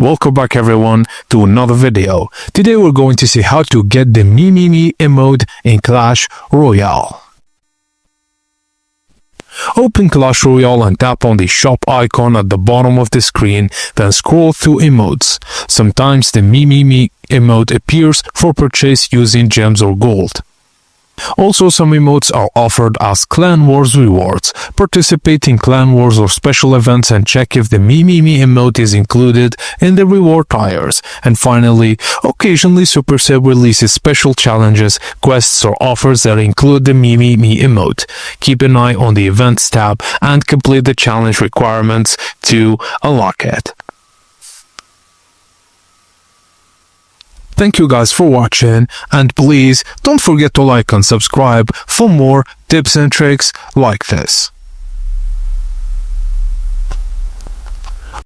Welcome back everyone to another video. Today we're going to see how to get the Mimimi Emote in Clash Royale. Open Clash Royale and tap on the shop icon at the bottom of the screen, then scroll through emotes. Sometimes the Mimimi Emote appears for purchase using gems or gold. Also, some emotes are offered as Clan Wars rewards. Participate in Clan Wars or special events and check if the Mimimi Emote is included in the reward tiers. And finally, occasionally Supercell releases special challenges, quests or offers that include the Mimimi Emote. Keep an eye on the events tab and complete the challenge requirements to unlock it. Thank you guys for watching, and please don't forget to like and subscribe for more tips and tricks like this.